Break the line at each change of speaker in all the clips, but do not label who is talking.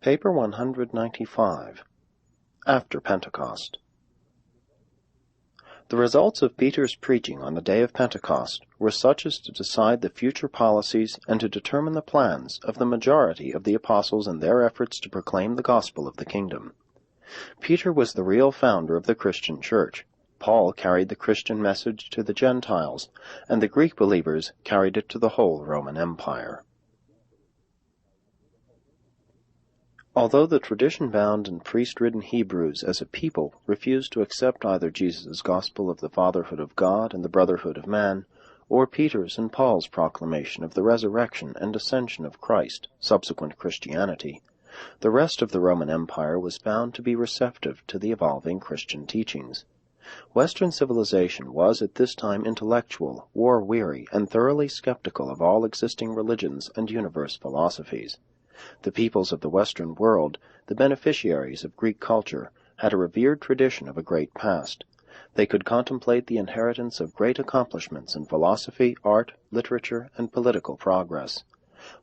Paper 195. After Pentecost. The results of Peter's preaching on the day of Pentecost were such as to decide the future policies and to determine the plans of the majority of the apostles in their efforts to proclaim the gospel of the kingdom. Peter was the real founder of the Christian church. Paul carried the Christian message to the Gentiles, and the Greek believers carried it to the whole Roman Empire. Although the tradition-bound and priest-ridden Hebrews as a people refused to accept either Jesus' gospel of the fatherhood of God and the brotherhood of man, or Peter's and Paul's proclamation of the resurrection and ascension of Christ, subsequent Christianity, the rest of the Roman Empire was found to be receptive to the evolving Christian teachings. Western civilization was at this time intellectual, war-weary, and thoroughly skeptical of all existing religions and universe philosophies. The peoples of the Western world, the beneficiaries of Greek culture, had a revered tradition of a great past. They could contemplate the inheritance of great accomplishments in philosophy, art, literature, and political progress.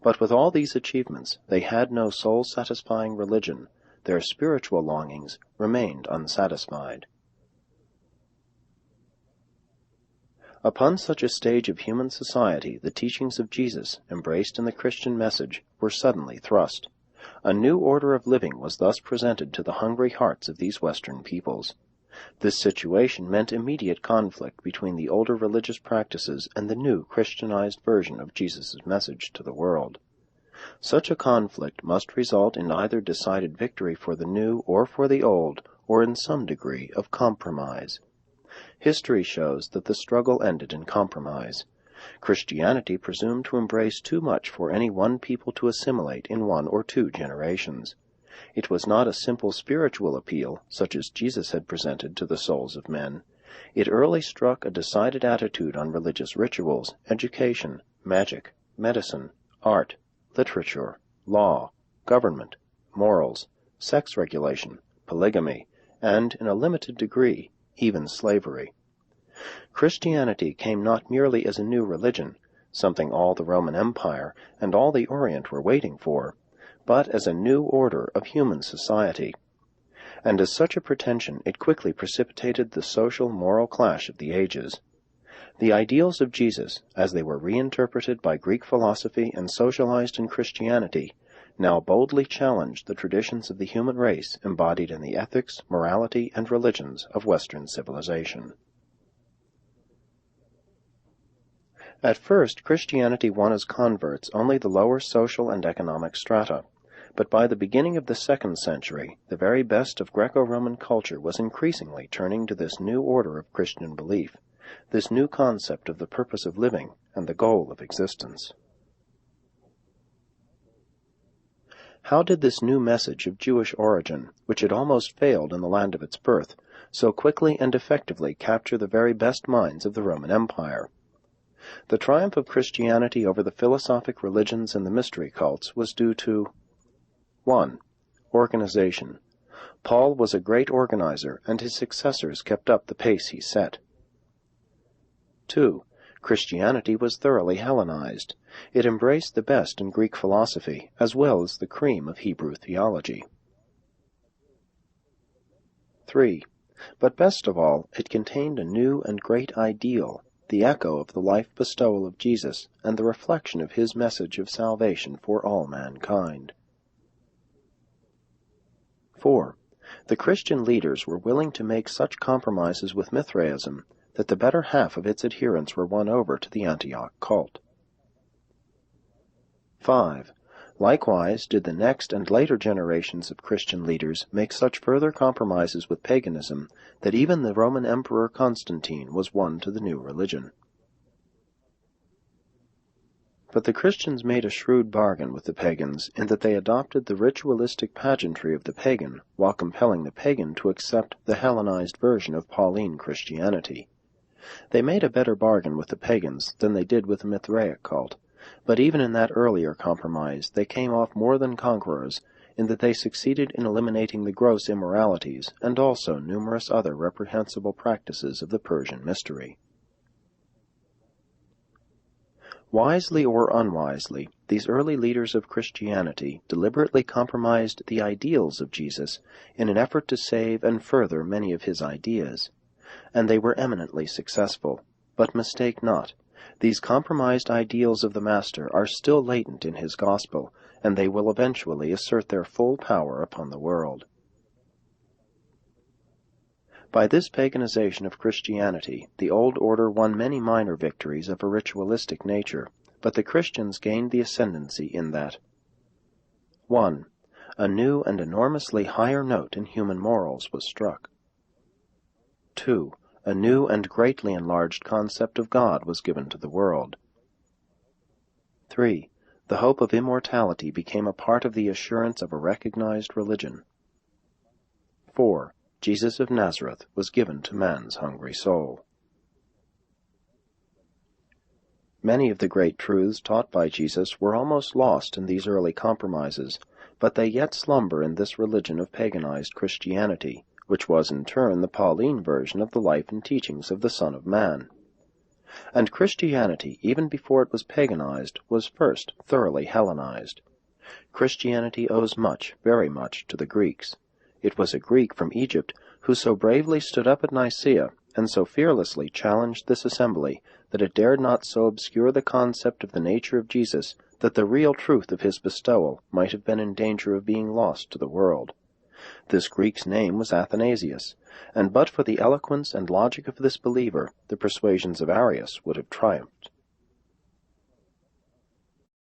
But with all these achievements, they had no soul-satisfying religion. Their spiritual longings remained unsatisfied. Upon such a stage of human society, the teachings of Jesus, embraced in the Christian message, were suddenly thrust. A new order of living was thus presented to the hungry hearts of these Western peoples. This situation meant immediate conflict between the older religious practices and the new Christianized version of Jesus' message to the world. Such a conflict must result in either decided victory for the new or for the old, or in some degree of compromise. History shows that the struggle ended in compromise. Christianity presumed to embrace too much for any one people to assimilate in 1 or 2 generations. It was not a simple spiritual appeal, such as Jesus had presented to the souls of men. It early struck a decided attitude on religious rituals, education, magic, medicine, art, literature, law, government, morals, sex regulation, polygamy, and, in a limited degree, even slavery. Christianity came not merely as a new religion, something all the Roman Empire and all the Orient were waiting for, but as a new order of human society. And as such a pretension, it quickly precipitated the social-moral clash of the ages. The ideals of Jesus, as they were reinterpreted by Greek philosophy and socialized in Christianity, now boldly challenged the traditions of the human race embodied in the ethics, morality, and religions of Western civilization. At first, Christianity won as converts only the lower social and economic strata, but by the beginning of the 2nd century, the very best of Greco-Roman culture was increasingly turning to this new order of Christian belief, this new concept of the purpose of living and the goal of existence. How did this new message of Jewish origin, which had almost failed in the land of its birth, so quickly and effectively capture the very best minds of the Roman Empire? The triumph of Christianity over the philosophic religions and the mystery cults was due to 1. Organization. Paul was a great organizer, and his successors kept up the pace he set. 2. Christianity was thoroughly Hellenized. It embraced the best in Greek philosophy, as well as the cream of Hebrew theology. 3. But best of all, it contained a new and great ideal, the echo of the life bestowal of Jesus, and the reflection of his message of salvation for all mankind. 4. The Christian leaders were willing to make such compromises with Mithraism that the better half of its adherents were won over to the Antioch cult. 5. Likewise did the next and later generations of Christian leaders make such further compromises with paganism that even the Roman Emperor Constantine was won to the new religion. But the Christians made a shrewd bargain with the pagans in that they adopted the ritualistic pageantry of the pagan while compelling the pagan to accept the Hellenized version of Pauline Christianity. They made a better bargain with the pagans than they did with the Mithraic cult, but even in that earlier compromise they came off more than conquerors, in that they succeeded in eliminating the gross immoralities and also numerous other reprehensible practices of the Persian mystery. Wisely or unwisely, these early leaders of Christianity deliberately compromised the ideals of Jesus in an effort to save and further many of his ideas, and they were eminently successful. But mistake not, these compromised ideals of the Master are still latent in his gospel, and they will eventually assert their full power upon the world. By this paganization of Christianity, the old order won many minor victories of a ritualistic nature, but the Christians gained the ascendancy in that 1. A new and enormously higher note in human morals was struck. 2. A new and greatly enlarged concept of God was given to the world. 3. The hope of immortality became a part of the assurance of a recognized religion. 4. Jesus of Nazareth was given to man's hungry soul. Many of the great truths taught by Jesus were almost lost in these early compromises, but they yet slumber in this religion of paganized Christianity, which was in turn the Pauline version of the life and teachings of the Son of Man. And Christianity, even before it was paganized, was first thoroughly Hellenized. Christianity owes much, very much, to the Greeks. It was a Greek from Egypt who so bravely stood up at Nicaea and so fearlessly challenged this assembly that it dared not so obscure the concept of the nature of Jesus that the real truth of his bestowal might have been in danger of being lost to the world. This Greek's name was Athanasius, and but for the eloquence and logic of this believer, the persuasions of Arius would have triumphed.